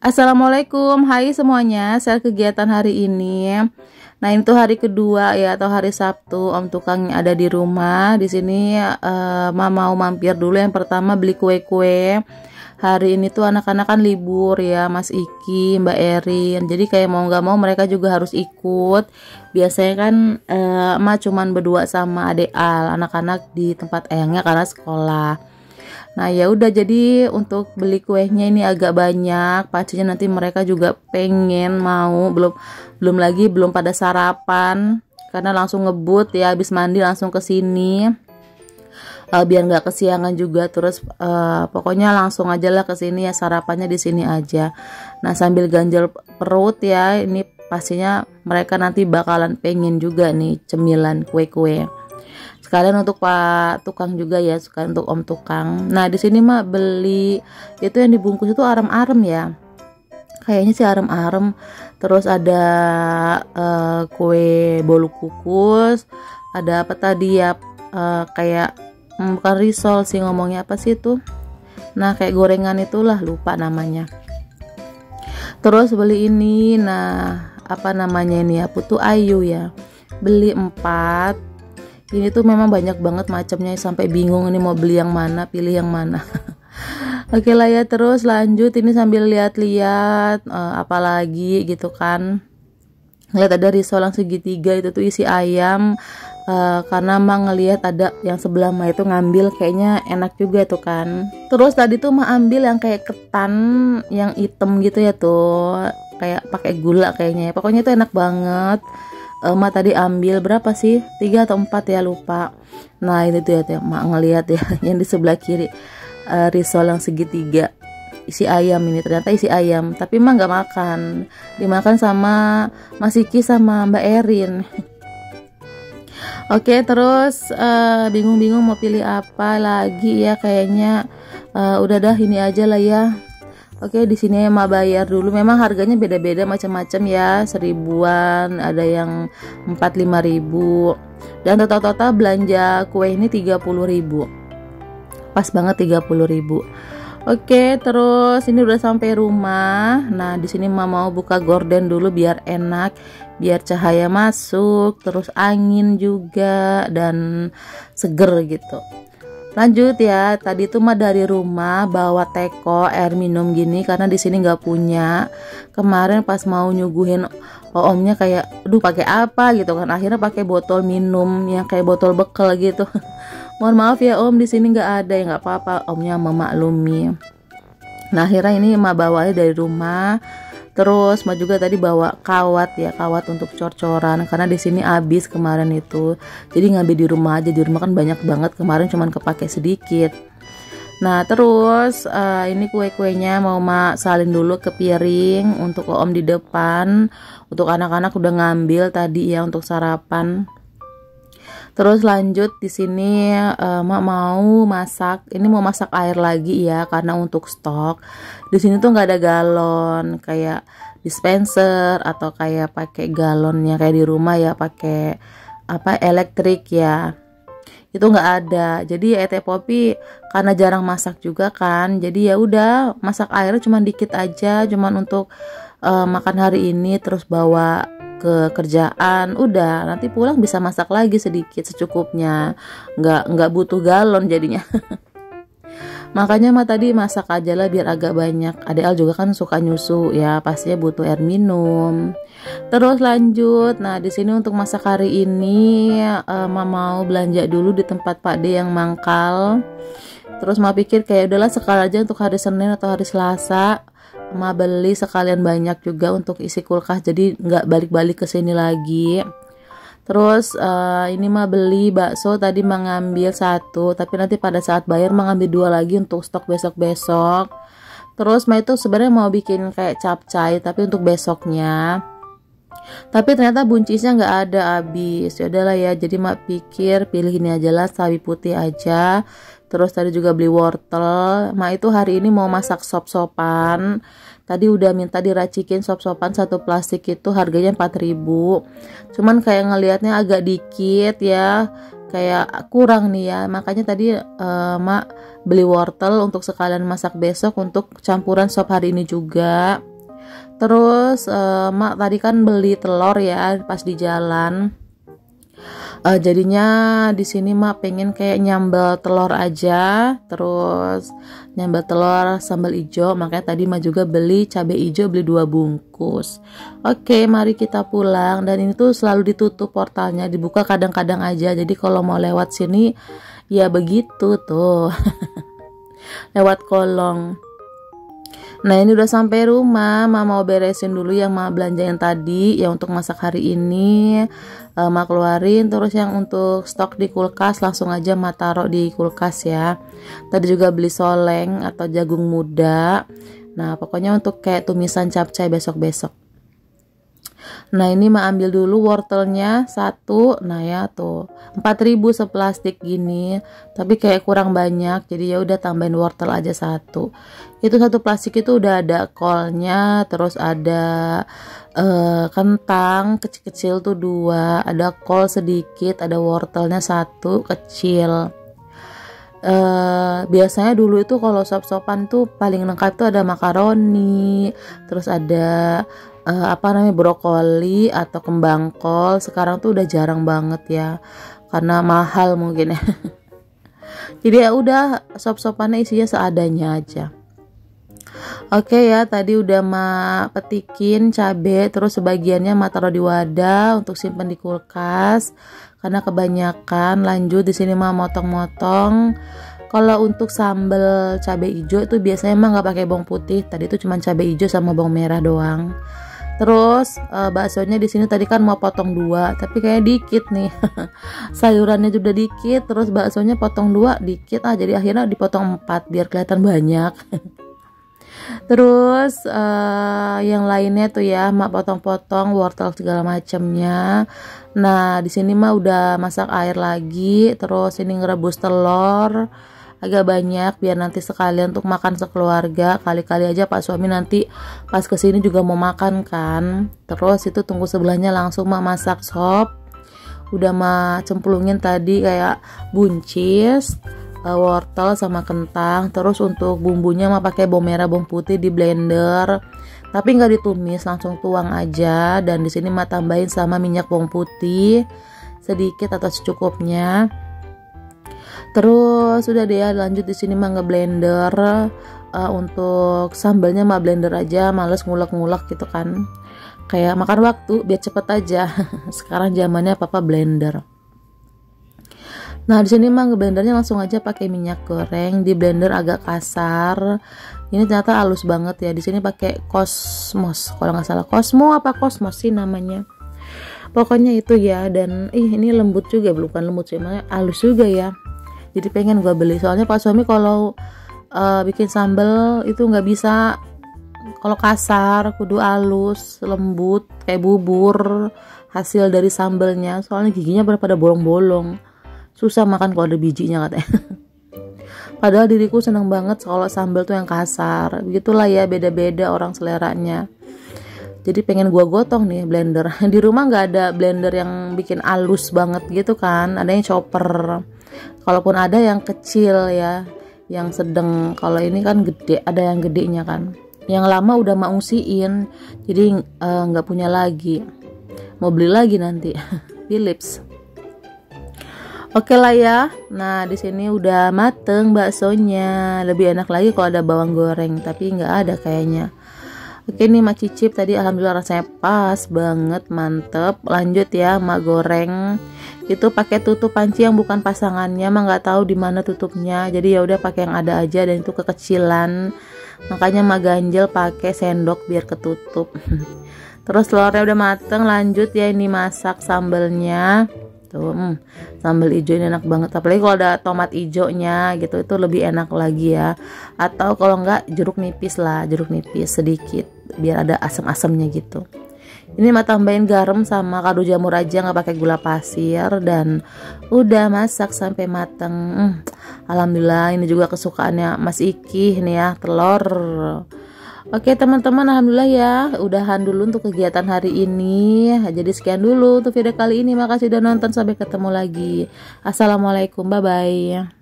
Assalamualaikum, hai semuanya. Saya kegiatan hari ini. Nah, ini tuh hari kedua ya atau hari Sabtu. Om tukang ada di rumah. Di sini mau mampir dulu. Yang pertama beli kue-kue. Hari ini tuh anak-anak kan libur ya, Mas Iki, Mbak Erin. Jadi kayak mau nggak mau mereka juga harus ikut. Biasanya kan emak cuman berdua sama adek Al, anak-anak di tempat eyangnya karena sekolah. Nah ya udah, jadi untuk beli kuenya ini agak banyak. Pastinya nanti mereka juga pengen mau, belum pada sarapan karena langsung ngebut ya, habis mandi langsung ke sini. Biar nggak kesiangan juga. Terus pokoknya langsung aja lah ke sini ya, sarapannya di sini aja. Nah sambil ganjel perut ya, ini pastinya mereka nanti bakalan pengen juga nih cemilan kue-kue. Sekalian untuk Pak Tukang juga ya, sekalian untuk Om Tukang. Nah di sini mah beli itu yang dibungkus itu arem-arem ya, kayaknya sih arem-arem. Terus ada kue bolu kukus, ada apa tadi ya, kayak bukan risol sih ngomongnya, apa sih itu, nah kayak gorengan itulah, lupa namanya. Terus beli ini, nah apa namanya ini ya, putu ayu ya, beli 4. Ini tuh memang banyak banget macamnya sampai bingung ini mau beli yang mana, pilih yang mana. Oke lah ya, terus lanjut ini sambil lihat-lihat apalagi gitu kan. Ngeliat ada risol yang segitiga itu tuh isi ayam, karena mah ngelihat ada yang sebelah mah itu ngambil kayaknya enak juga tuh kan. Terus tadi tuh mah ambil yang kayak ketan yang hitam gitu ya tuh, kayak pakai gula kayaknya ya. Pokoknya itu enak banget. Mak tadi ambil berapa sih, 3 atau 4 ya, lupa. Nah itu tuh ya mak ngelihat ya yang di sebelah kiri, risol yang segitiga isi ayam. Ini ternyata isi ayam, tapi mah nggak makan, dimakan sama Mas Iki sama Mbak Erin. Oke, terus bingung-bingung mau pilih apa lagi ya, kayaknya udah dah ini aja lah ya. Oke, di sini emak bayar dulu. Memang harganya beda-beda macam-macam ya, 1000-an, ada yang 4-5 ribu. Dan total-total belanja kue ini 30 ribu. Pas banget 30 ribu. Oke, terus ini udah sampai rumah. Nah, di sini emak mau buka gorden dulu biar enak, biar cahaya masuk, terus angin juga dan seger gitu. Lanjut ya, tadi tuh mah dari rumah bawa teko air minum gini karena di sini nggak punya. Kemarin pas mau nyuguhin omnya kayak, aduh pakai apa gitu kan, akhirnya pakai botol minum yang kayak botol bekal gitu. Mohon maaf ya om, di sini nggak ada ya, nggak apa-apa, omnya memaklumi. Nah akhirnya ini mah bawanya dari rumah. Terus mah juga tadi bawa kawat ya, kawat untuk cor-coran karena di sini habis kemarin itu. Jadi ngambil di rumah aja, di rumah kan banyak banget, kemarin cuman kepake sedikit. Nah terus ini kue-kuenya mau mak salin dulu ke piring untuk om di depan. Untuk anak-anak udah ngambil tadi ya untuk sarapan. Terus lanjut di sini mak mau masak. Ini mau masak air lagi ya karena untuk stok. Di sini tuh nggak ada galon kayak dispenser atau kayak pakai galonnya kayak di rumah ya, pakai apa elektrik ya. Itu nggak ada. Jadi ya teh Popi karena jarang masak juga kan. Jadi ya udah masak airnya cuma dikit aja, cuman untuk makan hari ini, terus bawa ke kerjaan, udah nanti pulang bisa masak lagi sedikit secukupnya, nggak butuh galon jadinya. Makanya mah tadi masak aja lah biar agak banyak. Adek Al juga kan suka nyusu ya, pastinya butuh air minum. Terus lanjut, nah di sini untuk masak hari ini mau belanja dulu di tempat Pak D yang mangkal. Terus mau pikir kayak udahlah sekali aja untuk hari Senin atau hari Selasa. Beli sekalian banyak juga untuk isi kulkas, jadi nggak balik-balik ke sini lagi. Terus ini mah beli bakso tadi mengambil 1, tapi nanti pada saat bayar mengambil 2 lagi untuk stok besok-besok. Terus mah itu sebenarnya mau bikin kayak capcay tapi untuk besoknya. Tapi ternyata buncisnya nggak ada, habis. Ya udahlah ya, jadi mak pikir pilih ini aja lah, sawi putih aja. Terus tadi juga beli wortel. Mak itu hari ini mau masak sop-sopan. Tadi udah minta diracikin sop-sopan 1 plastik itu harganya 4.000. Cuman kayak ngelihatnya agak dikit ya, kayak kurang nih ya. Makanya tadi mak beli wortel untuk sekalian masak besok untuk campuran sop hari ini juga. Terus mak tadi kan beli telur ya pas di jalan. Jadinya di sini mak pengen kayak nyambel telur aja, terus nyambel telur sambal ijo, makanya tadi mak juga beli cabai ijo, beli 2 bungkus. Oke, mari kita pulang. Dan ini tuh selalu ditutup portalnya, dibuka kadang-kadang aja, jadi kalau mau lewat sini ya begitu tuh. Lewat kolong. Nah, ini udah sampai rumah. Mama mau beresin dulu yang Mama belanjain tadi ya untuk masak hari ini. Mama keluarin, terus yang untuk stok di kulkas langsung aja Mama taruh di kulkas ya. Tadi juga beli soleng atau jagung muda. Nah, pokoknya untuk kayak tumisan capcay besok-besok. Nah, ini Mak ambil dulu wortelnya 1. Nah ya tuh 4.000 seplastik gini, tapi kayak kurang banyak, jadi ya udah tambahin wortel aja 1. Itu 1 plastik itu udah ada kolnya, terus ada kentang kecil-kecil tuh 2, ada kol sedikit, ada wortelnya 1 kecil. Biasanya dulu itu kalau sop-sopan tuh paling lengkap tuh ada makaroni, terus ada brokoli atau kembang kol. Sekarang tuh udah jarang banget ya, karena mahal mungkin ya. Jadi ya udah, sop-sopannya isinya seadanya aja. Oke ya, tadi udah Mak petikin cabe, terus sebagiannya Mak taruh di wadah untuk simpen di kulkas karena kebanyakan. Lanjut di sini Mak motong-motong. Kalau untuk sambal cabe hijau itu biasanya Mak nggak pakai bawang putih. Tadi itu cuma cabe hijau sama bawang merah doang. Terus baksonya di sini tadi kan mau potong 2, tapi kayak dikit nih. Sayurannya juga dikit, terus baksonya potong 2 dikit jadi akhirnya dipotong 4 biar kelihatan banyak. Terus yang lainnya tuh ya Mak potong-potong wortel segala macamnya. Nah, di sini Mak udah masak air lagi, terus ini ngerebus telur agak banyak biar nanti sekalian untuk makan sekeluarga. Kali-kali aja Pak suami nanti pas kesini juga mau makan kan. Terus itu tunggu sebelahnya langsung Mak masak sop. Udah Mak cemplungin tadi kayak buncis, wortel sama kentang. Terus untuk bumbunya Mak pakai bawang merah, bawang putih di blender, tapi nggak ditumis, langsung tuang aja. Dan di sini Mak tambahin sama minyak bawang putih sedikit atau secukupnya. Terus sudah deh ya, lanjut di sini Mak ngeblender. Untuk sambalnya Mak blender aja, males ngulek-ngulek gitu kan, kayak makan waktu biar cepet aja. Sekarang zamannya papa blender. Nah, di sini Mak ngeblendernya langsung aja pakai minyak goreng, di blender agak kasar. Ini ternyata halus banget ya. Di sini pakai Cosmos, kalau nggak salah Cosmo apa Cosmos sih namanya. Pokoknya itu ya. Dan ini lembut juga, bukan lembut sih, emangnya halus juga ya. Jadi pengen gua beli, soalnya Pak suami kalau bikin sambal itu nggak bisa kalau kasar, kudu halus, lembut kayak bubur hasil dari sambalnya. Soalnya giginya pada bolong-bolong, susah makan kalau ada bijinya katanya. Padahal diriku seneng banget kalau sambal tuh yang kasar. Begitulah ya, beda-beda orang seleranya. Jadi pengen gua gotong nih blender. Di rumah nggak ada blender yang bikin halus banget gitu kan, adanya chopper. Kalaupun ada yang kecil ya, yang sedang. Kalau ini kan gede, ada yang gedenya kan. Yang lama udah Mak ungsiin, jadi nggak punya lagi. Mau beli lagi nanti. Philips. Oke lah ya. Nah, di sini udah mateng baksonya. Lebih enak lagi kalau ada bawang goreng, tapi nggak ada kayaknya. Oke nih Mak cicip tadi, alhamdulillah rasanya pas banget, mantep. Lanjut ya, Mak goreng. Itu pakai tutup panci yang bukan pasangannya, Mak nggak tahu di mana tutupnya. Jadi ya udah pakai yang ada aja, dan itu kekecilan. Makanya Mak ganjel pakai sendok biar ketutup. Terus telurnya udah mateng, lanjut ya ini masak sambalnya. Tuh, sambal hijau ini enak banget, apalagi kalau ada tomat hijaunya gitu, itu lebih enak lagi ya. Atau kalau enggak jeruk nipis lah, jeruk nipis sedikit biar ada asam-asamnya gitu. Ini Mak tambahin garam sama kaldu jamur aja, nggak pakai gula pasir, dan udah masak sampai mateng. Alhamdulillah, ini juga kesukaannya Mas Iki nih ya, telur. Oke teman-teman, alhamdulillah ya, udahan dulu untuk kegiatan hari ini. Jadi sekian dulu untuk video kali ini. Makasih udah nonton, sampai ketemu lagi. Assalamualaikum, bye bye.